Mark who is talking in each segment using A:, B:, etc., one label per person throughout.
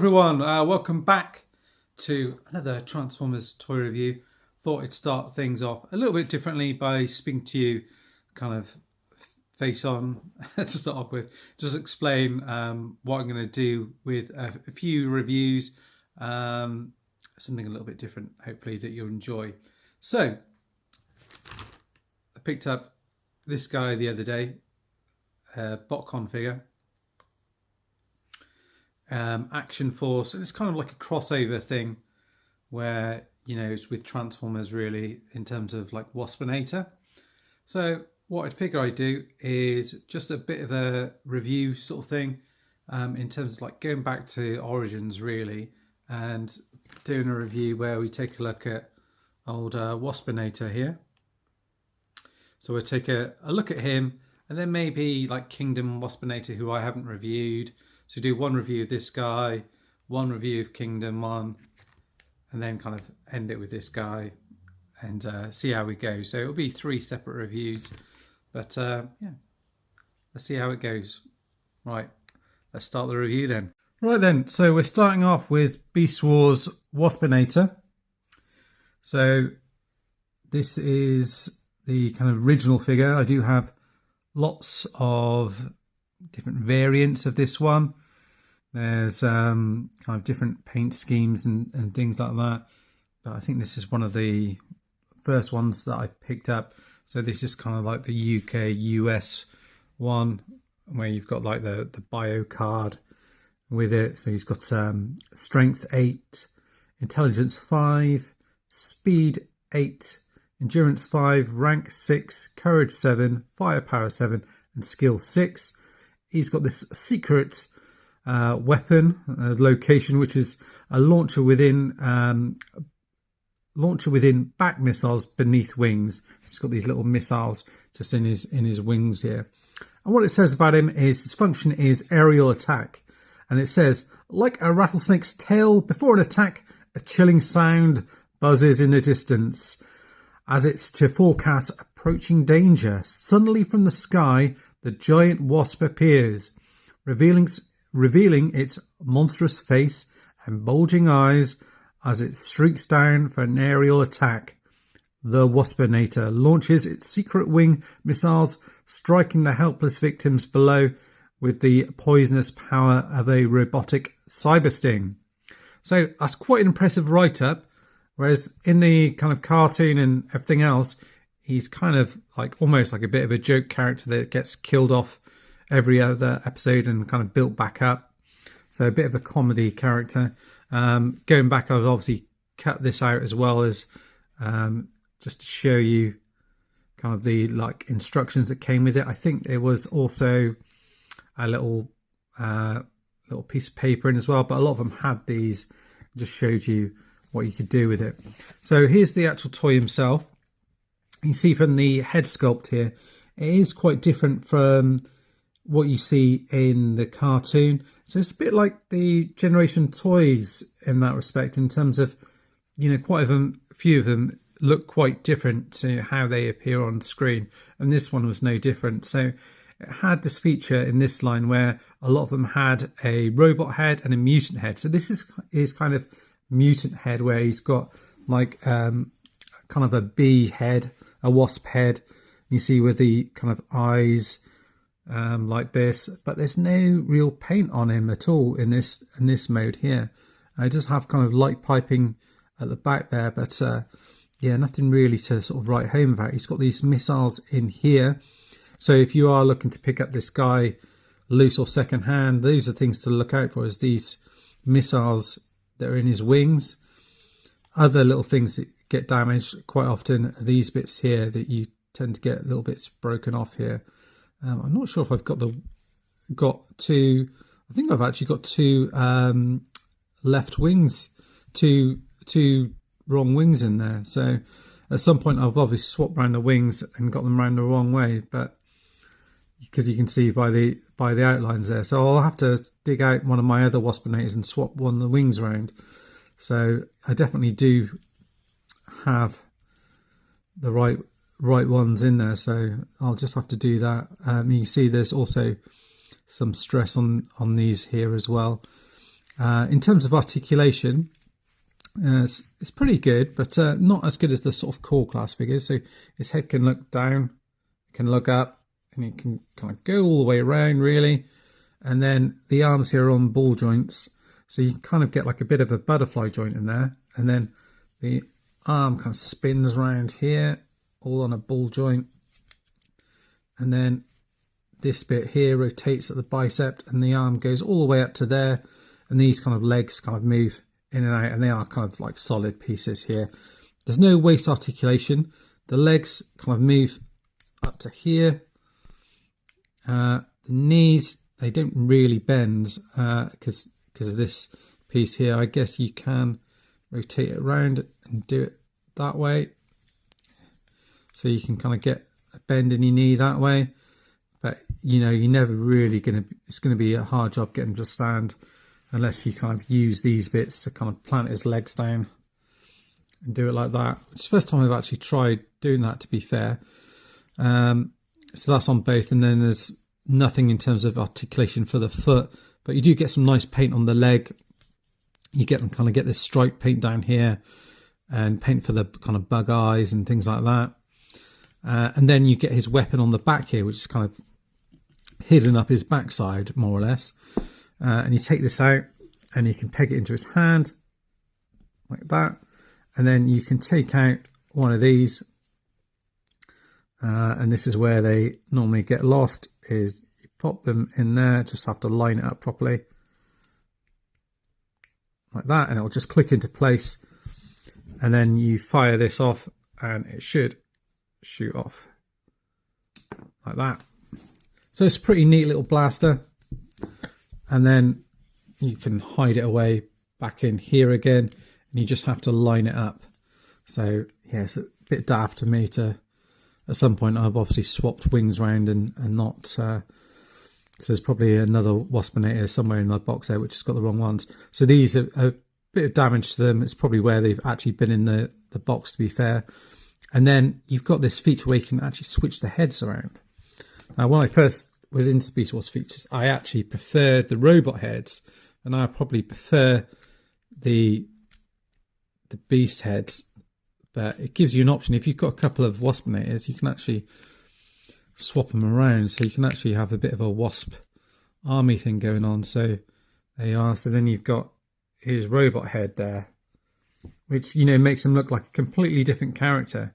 A: everyone, welcome back to another Transformers toy review. Thought I'd start things off a little bit differently by speaking to you kind of face on to start off with. Just explain what I'm going to do with a few reviews, something a little bit different, hopefully that you'll enjoy. So, I picked up this guy the other day, Botcon figure. Action Force, and it's kind of like a crossover thing where, you know, it's with Transformers really in terms of like Waspinator. So what I figure I do is just a bit of a review sort of thing, in terms of like going back to Origins really and doing a review where we take a look at old Waspinator here. So we'll take a look at him, and then maybe like Kingdom Waspinator, who I haven't reviewed. So do one review of this guy, one review of Kingdom one, and then kind of end it with this guy and see how we go. So it'll be 3 separate reviews, but yeah, let's see how it goes. Right, let's start the review then. Right then, so we're starting off with Beast Wars Waspinator. So this is the kind of original figure. I do have lots of different variants of this one. There's kind of different paint schemes and things like that, but I think this is one of the first ones that I picked up. So this is kind of like the UK US one, where you've got like the bio card with it. So he's got strength 8, intelligence 5, speed 8, endurance 5, rank 6, courage 7, firepower 7, and skill 6. He's got this secret weapon location, which is a launcher within back missiles beneath wings. He's got these little missiles just in his wings here. And what it says about him is his function is aerial attack, and it says, like a rattlesnake's tail before an attack, a chilling sound buzzes in the distance as it's to forecast approaching danger. Suddenly from the sky the giant wasp appears, revealing its monstrous face and bulging eyes as it streaks down for an aerial attack. The Waspinator launches its secret wing missiles, striking the helpless victims below with the poisonous power of a robotic cyber sting. So that's quite an impressive write-up, whereas in the kind of cartoon and everything else, he's kind of like almost like a bit of a joke character that gets killed off every other episode and kind of built back up. So a bit of a comedy character. Going back, I've obviously cut this out as well as just to show you kind of the like instructions that came with it. I think there was also a little piece of paper in as well, but a lot of them had these. Just showed you what you could do with it. So here's the actual toy himself. You can see from the head sculpt here, it is quite different from what you see in the cartoon. So it's a bit like the Generation toys in that respect, in terms of, you know, quite a few of them look quite different to how they appear on screen, and this one was no different. So it had this feature in this line where a lot of them had a robot head and a mutant head. So this is kind of mutant head, where he's got like kind of a bee head, a wasp head. You see with the kind of eyes like this, but there's no real paint on him at all in this mode here. I just have kind of light piping at the back there, but yeah, nothing really to sort of write home about. He's got these missiles in here, so if you are looking to pick up this guy loose or second hand, those are things to look out for, is these missiles that are in his wings. Other little things that get damaged quite often are these bits here that you tend to get little bits broken off here. I'm not sure if I've got two. I think I've actually got 2 left wings, two wrong wings in there. So at some point I've obviously swapped around the wings and got them around the wrong way, but because you can see by the outlines there. So I'll have to dig out one of my other Waspinators and swap one of the wings around. So I definitely do have the right ones in there, so I'll just have to do that. You see there's also some stress on these here as well. In terms of articulation, it's pretty good, but not as good as the sort of core class figures. So his head can look down, can look up, and he can kind of go all the way around really. And then the arms here are on ball joints, so you kind of get like a bit of a butterfly joint in there. And then the arm kind of spins around here, all on a ball joint. And then this bit here rotates at the bicep, and the arm goes all the way up to there. And these kind of legs kind of move in and out, and they are kind of like solid pieces here. There's no waist articulation. The legs kind of move up to here. The knees, they don't really bend because of this piece here. I guess you can rotate it around and do it that way. So you can kind of get a bend in your knee that way. But, you know, you're never really going to, it's going to be a hard job getting to stand unless you kind of use these bits to kind of plant his legs down and do it like that. It's the first time I've actually tried doing that, to be fair. So that's on both, and then there's nothing in terms of articulation for the foot, but you do get some nice paint on the leg. You get them kind of get this stripe paint down here and paint for the kind of bug eyes and things like that. And then you get his weapon on the back here, which is kind of hidden up his backside, more or less. And you take this out and you can peg it into his hand like that. And then you can take out one of these. And this is where they normally get lost, is you pop them in there, just have to line it up properly. Like that, and it'll just click into place. And then you fire this off and it should shoot off like that. So it's a pretty neat little blaster. And then you can hide it away back in here again, and you just have to line it up. So yeah, it's a bit daft to me to, at some point I've obviously swapped wings around and not, so there's probably another Waspinator somewhere in my box there which has got the wrong ones. So these are a bit of damage to them. It's probably where they've actually been in the box, to be fair. And then you've got this feature where you can actually switch the heads around. Now, when I first was into Beast Wars features, I actually preferred the robot heads, and I probably prefer the beast heads. But it gives you an option. If you've got a couple of Waspinators, you can actually swap them around, so you can actually have a bit of a wasp army thing going on. So there you are. So then you've got his robot head there, which, you know, makes him look like a completely different character.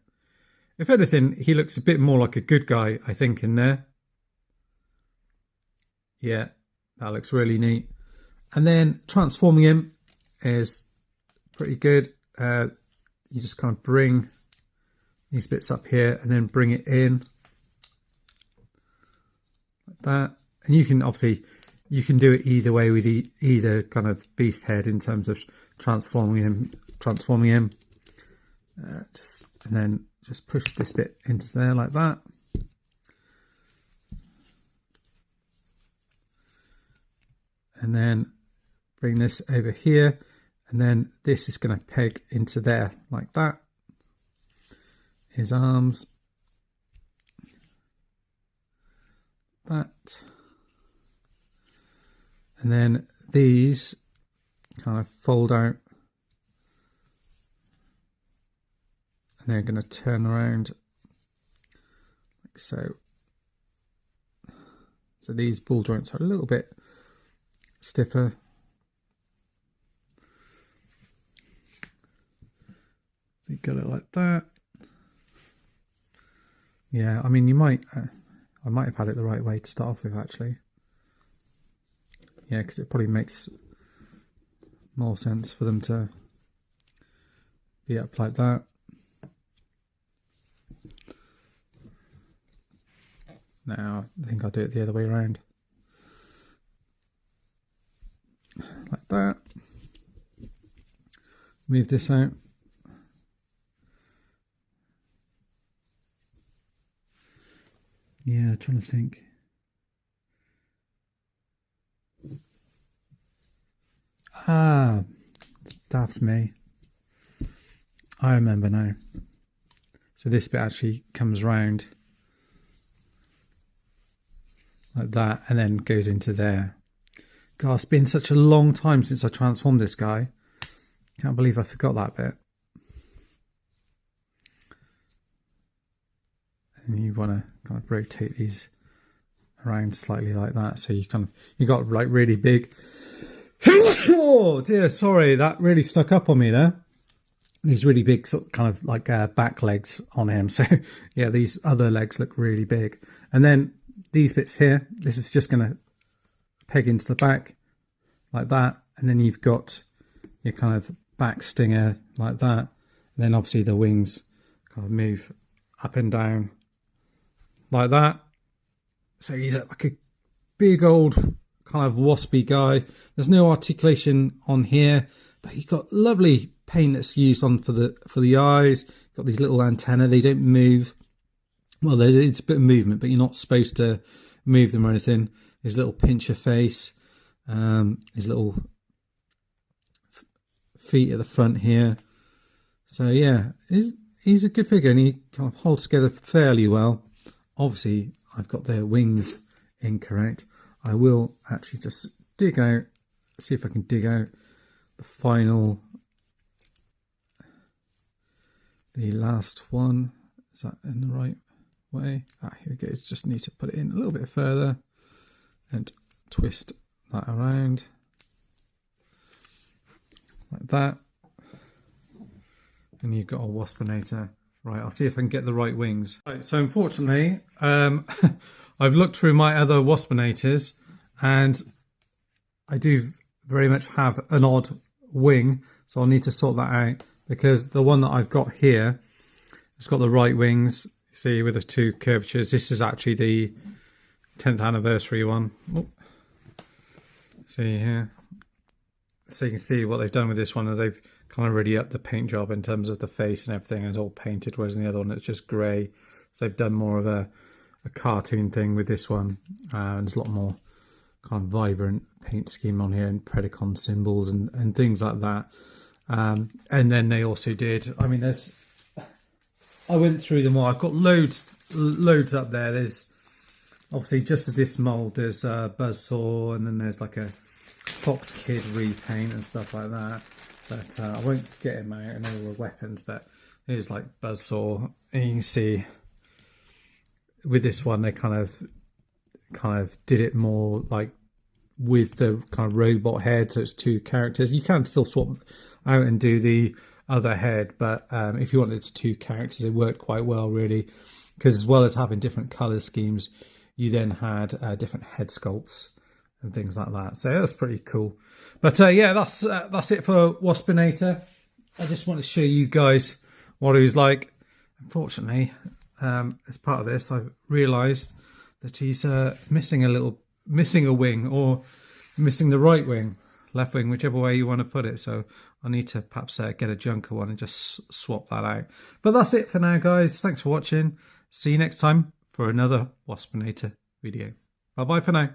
A: If anything, he looks a bit more like a good guy, I think, in there. Yeah, that looks really neat. And then transforming him is pretty good. You just kind of bring these bits up here and then bring it in like that. And you can obviously, you can do it either way with either kind of beast head in terms of transforming him. And then just push this bit into there like that. And then bring this over here. And then this is going to peg into there like that. His arms. That. And then these kind of fold out. And they're going to turn around like so. So these ball joints are a little bit stiffer. So you got it like that. Yeah, I mean, you might, I might have had it the right way to start off with, actually. Yeah, because it probably makes more sense for them to be up like that. Now, I think I'll do it the other way around. Like that. Move this out. Yeah, trying to think. Ah, daft me. I remember now. So this bit actually comes round like that and then goes into there. God, it's been such a long time since I transformed this guy. Can't believe I forgot that bit. And you want to kind of rotate these around slightly like that, so you got like really big. Oh dear, sorry, that really stuck up on me there. These really big sort of kind of like back legs on him. So yeah, these other legs look really big. And then these bits here, this is just going to peg into the back like that. And then you've got your kind of back stinger like that. And then obviously the wings kind of move up and down like that. So he's like a big old kind of waspy guy. There's no articulation on here, but he's got lovely paint that's used on for the eyes. Got these little antennae, they don't move. Well, it's a bit of movement, but you're not supposed to move them or anything. His little pincher face, his little feet at the front here. So yeah, he's a good figure, and he kind of holds together fairly well. Obviously, I've got their wings incorrect. I will actually just dig out, see if I can dig out the final, the last one. Is that in the right way? Ah, here we go. Just need to put it in a little bit further and twist that around like that. And you've got a Waspinator. Right, I'll see if I can get the right wings. Right, so unfortunately, I've looked through my other Waspinators, and I do very much have an odd wing, so I'll need to sort that out, because the one that I've got here, it's got the right wings, you see, with the two curvatures. This is actually the 10th anniversary one. Oh. See here. So you can see what they've done with this one is they've kind of really upped the paint job in terms of the face and everything, and it's all painted, whereas in the other one it's just grey. So they've done more of a cartoon thing with this one, and there's a lot more kind of vibrant paint scheme on here, and Predacon symbols and things like that. And then they also did, I mean, I went through them all. I've got loads up there. There's obviously just this mould, there's Buzzsaw, and then there's like a Fox Kid repaint and stuff like that. But I won't get him out and all the weapons, but here's like Buzzsaw, and you can see with this one they kind of did it more like with the kind of robot head, so it's two characters. You can still swap out and do the other head, but if you wanted two characters, it worked quite well really, because as well as having different colour schemes, you then had different head sculpts and things like that. So that's pretty cool. But yeah, that's it for Waspinator. I just want to show you guys what he's like. Unfortunately, as part of this, I've realised that he's missing a wing, or missing the right wing, left wing, whichever way you want to put it. So I need to perhaps get a junker one and just swap that out. But that's it for now, guys. Thanks for watching. See you next time for another Waspinator video. Bye bye for now.